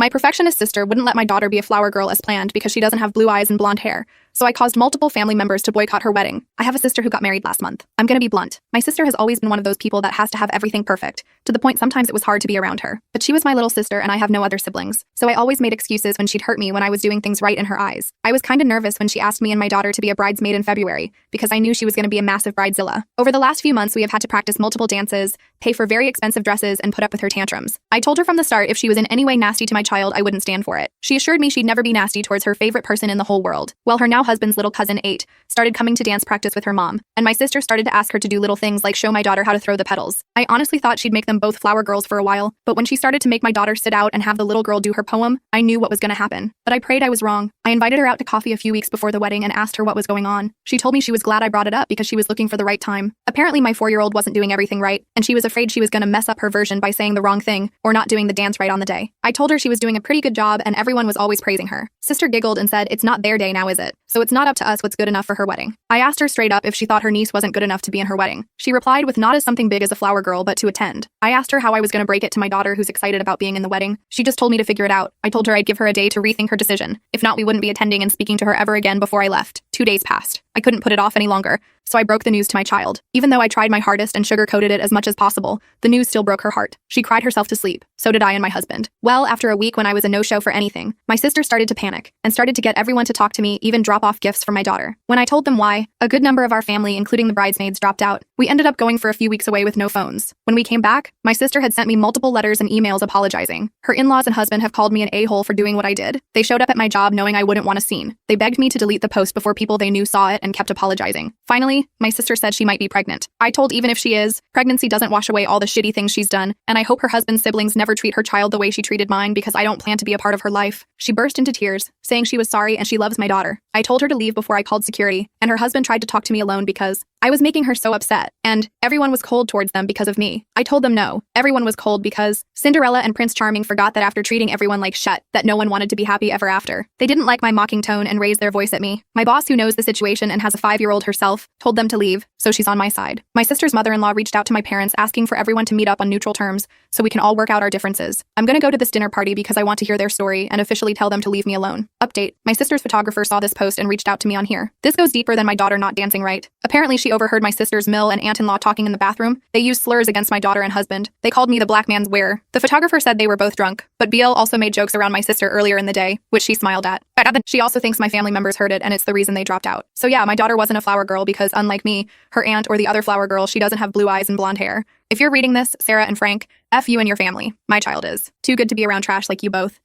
My perfectionist sister wouldn't let my daughter be a flower girl as planned because she doesn't have blue eyes and blonde hair, so I caused multiple family members to boycott her wedding. I have a sister who got married last month. I'm gonna be blunt. My sister has always been one of those people that has to have everything perfect, to the point sometimes it was hard to be around her. But she was my little sister and I have no other siblings, so I always made excuses when she'd hurt me when I was doing things right in her eyes. I was kinda nervous when she asked me and my daughter to be a bridesmaid in February, because I knew she was gonna be a massive bridezilla. Over the last few months, we have had to practice multiple dances, pay for very expensive dresses, and put up with her tantrums. I told her from the start if she was in any way nasty to my child, I wouldn't stand for it. She assured me she'd never be nasty towards her favorite person in the whole world. Well, her now husband's little cousin, 8, started coming to dance practice with her mom, and my sister started to ask her to do little things like show my daughter how to throw the petals. I honestly thought she'd make them both flower girls for a while, but when she started to make my daughter sit out and have the little girl do her poem, I knew what was gonna happen. But I prayed I was wrong. I invited her out to coffee a few weeks before the wedding and asked her what was going on. She told me she was glad I brought it up because she was looking for the right time. Apparently my 4-year-old wasn't doing everything right, and she was afraid she was gonna mess up her version by saying the wrong thing or not doing the dance right on the day. I told her she was doing a pretty good job and everyone was always praising her. Sister giggled and said, "It's not their day now, is it? So it's not up to us what's good enough for her wedding." I asked her straight up if she thought her niece wasn't good enough to be in her wedding. She replied with not as something big as a flower girl, but to attend. I asked her how I was gonna break it to my daughter who's excited about being in the wedding. She just told me to figure it out. I told her I'd give her a day to rethink her decision. If not, we wouldn't be attending and speaking to her ever again before I left. 2 days passed. I couldn't put it off any longer, so I broke the news to my child. Even though I tried my hardest and sugar-coated it as much as possible, the news still broke her heart. She cried herself to sleep. So did I and my husband. Well, after a week when I was a no-show for anything, my sister started to panic and started to get everyone to talk to me, even drop off gifts for my daughter. When I told them why, a good number of our family, including the bridesmaids, dropped out. We ended up going for a few weeks away with no phones. When we came back, my sister had sent me multiple letters and emails apologizing. Her in-laws and husband have called me an a-hole for doing what I did. They showed up at my job knowing I wouldn't want a scene. They begged me to delete the post before people they knew saw it and kept apologizing. Finally, my sister said she might be pregnant. I told even if she is, pregnancy doesn't wash away all the shitty things she's done, and I hope her husband's siblings never treat her child the way she treated mine because I don't plan to be a part of her life. She burst into tears, saying she was sorry and she loves my daughter. I told her to leave before I called security, and her husband tried to talk to me alone because I was making her so upset, and everyone was cold towards them because of me. I told them no, everyone was cold because Cinderella and Prince Charming forgot that after treating everyone like shit, that no one wanted to be happy ever after. They didn't like my mocking tone and raised their voice at me. My boss, who knows the situation and has a 5-year-old herself, told them to leave, so she's on my side. My sister's mother-in-law reached out to my parents asking for everyone to meet up on neutral terms so we can all work out our differences. I'm gonna go to this dinner party because I want to hear their story and officially tell them to leave me alone. Update: my sister's photographer saw this post and reached out to me on here. This goes deeper than my daughter not dancing right. Apparently she overheard my sister's mill and aunt-in-law talking in the bathroom. They used slurs against my daughter and husband. They called me the black man's wear. The photographer said they were both drunk, but BL also made jokes around my sister earlier in the day, which she smiled at. She also thinks my family members heard it and it's the reason they dropped out. So yeah, my daughter wasn't a flower girl because unlike me, her aunt or the other flower girl, she doesn't have blue eyes and blonde hair. If you're reading this, Sarah and Frank, F you and your family. My child is too good to be around trash like you both.